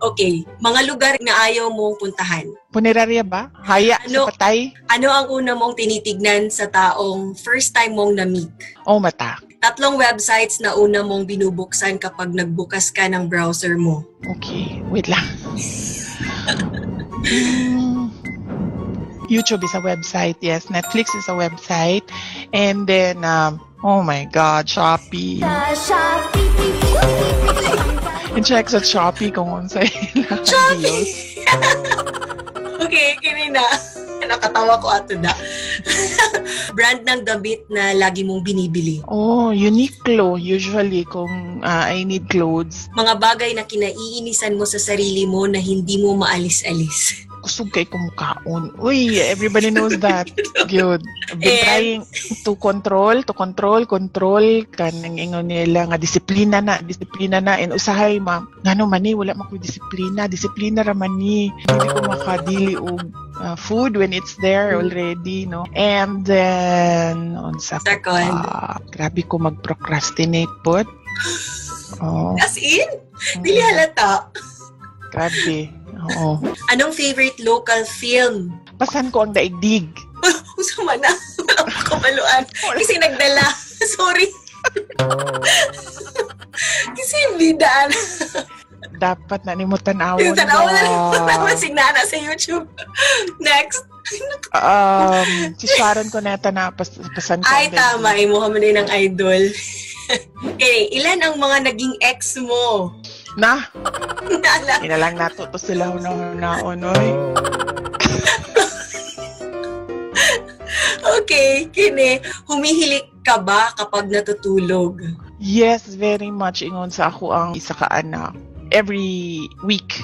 Okay, mga lugar na ayaw mong puntahan. Punerarya ba? Haya sa patay? Ano ang una mong tinitignan sa taong first time mong na-meet? Oh, mata. 3 websites na una mong binubuksan kapag nagbukas ka ng browser mo. Okay, wait lang. YouTube is a website, yes. Netflix is a website. And then, oh my God, Shopee. I-check sa Shopee kung unsay ilang Shopee! Okay, kini na. Nakatawa ko ato na. Brand ng damit na lagi mong binibili. Oh, Uniqlo. Usually, kung I need clothes. Mga bagay na kinaiinisan mo sa sarili mo na hindi mo maalis-alis. Kusog kay kumukaon. Uy, everybody knows that. Good. I've been trying to control kanang ingon nila nga disiplina na and usahay ngano man ni wala man ko disiplina ra man ni hindi ko makadili og food when it's there already, no. And then grabe ko mag-procrastinate pot. Oh. As in? Dili halata. Grabe. Oo. Anong favorite local film? Pasan ko ang daigdig. Usama na. Walang kamaluan. Kasi nagdala. Sorry. Kasi bidaan. Dapat na ni mo tanawon. Yung tanawon na signana sa YouTube. Next. Si Sharon Cuneta na pasan ko. Ay, tama. Imuha mo din ng idol. Okay, ilan ang mga naging ex mo? Na? Inalang nato to sila hunaon, oy. Okay, kini, humihilik ka ba kapag natutulog? Yes, very much. Ingon sa ako ang isa ka anak. Every week,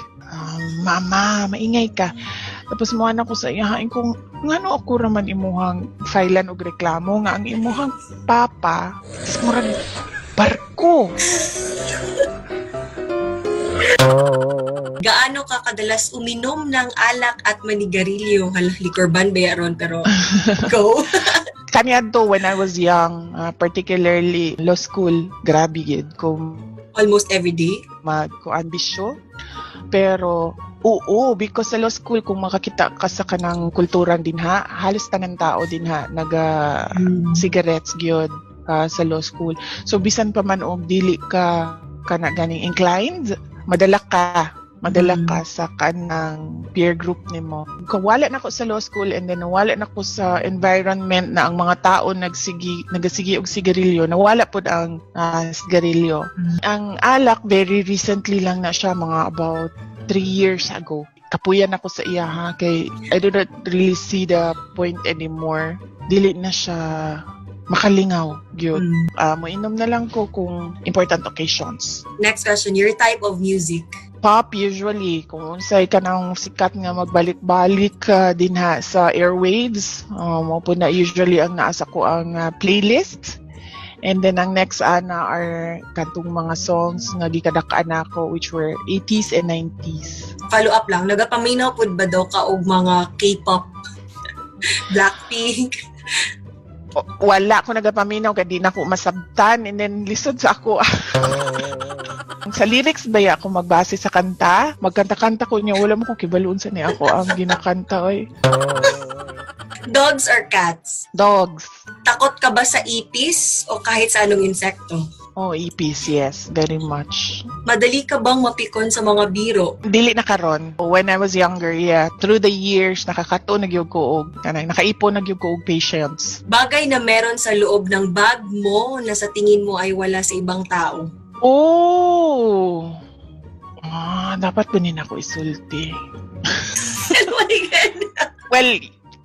mama, maingay ka. Tapos mo anak ko sa iyahain kung ngano ako raman imuhang filean og reklamo nga ang imuhang papa is murag barko. Gaano ka kadalas uminom ng alak at manigarilyo? Likorban ba yaron pero go. Kaniadto when I was young, particularly law school, grabe gid ko. Almost every day? Mag-ambisyo. Pero oo, because sa law school kung makakita ka sa kanang kulturan din ha, halos tanang tao din ha cigarettes gyud sa law school. So bisan pa man og dili ka kana ganing inclined, madala ka sa kanang peer group nimo. Kawala na ko sa law school and then nawala na ko sa environment na ang mga tao nagasigi og sigarilyo, nawala pud ang sigarilyo. Ang alak very recently lang na siya, mga about 3 years ago. Kapuyan ako sa iya ha, kay I do not really see the point anymore. Dili na siya makalingaw gyud. Moinom na lang ko kung important occasions. Next question, your type of music? Pop usually. Kung unsay ka ng sikat nga magbalik-balik din ha sa airwaves, mo po na usually ang naasa ko ang playlist. And then ang next are kantong mga songs nga gikadakaan ako which were 80s and 90s. Follow up lang, nagapaminaw pud ba daw ka og mga K-pop? Blackpink? Wala ko nagapaminaw kay di na ko masabtan and then lisod sa ako. Sa lyrics ba ako magbase sa kanta? Magkanta-kanta ko niya, wala mo ko kibaluon sa niya ako ang ginakanta oy. Dogs or cats? Dogs. Takot ka ba sa ipis o kahit sa anong insekto? Oh, ipis, yes, very much. Madali ka bang mapikon sa mga biro? Dili na karon. When I was younger, yeah. Through the years, nakakato nagyug ko og nakaipon nagyug ko og patience. Bagay na meron sa loob ng bag mo na sa tingin mo ay wala sa ibang tao. Oh! Dapat kunin ako isulti. Oh my God!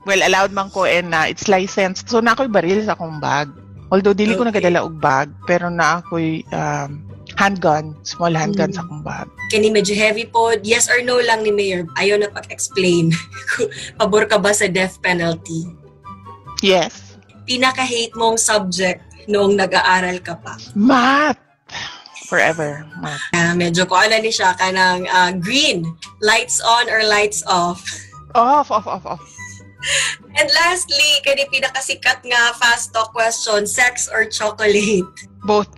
Well, allowed man ko and it's licensed. So, na ako'y baril sa akong bag. Although, dili ko nagadala og bag, pero na ako'y handgun, small handgun sa akong bag. Kani medyo heavy po. Yes or no lang ni Mayor. Ayaw na pag-explain. Pabor ka ba sa death penalty? Yes. Pinaka-hate mong subject noong nag-aaral ka pa? Math! Forever. Math. Medyo ko na ni siya ka ng green. Lights on or lights off? Off. And lastly, kani pinakasikat nga fast talk question, sex or chocolate? Both.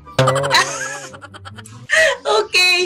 Okay.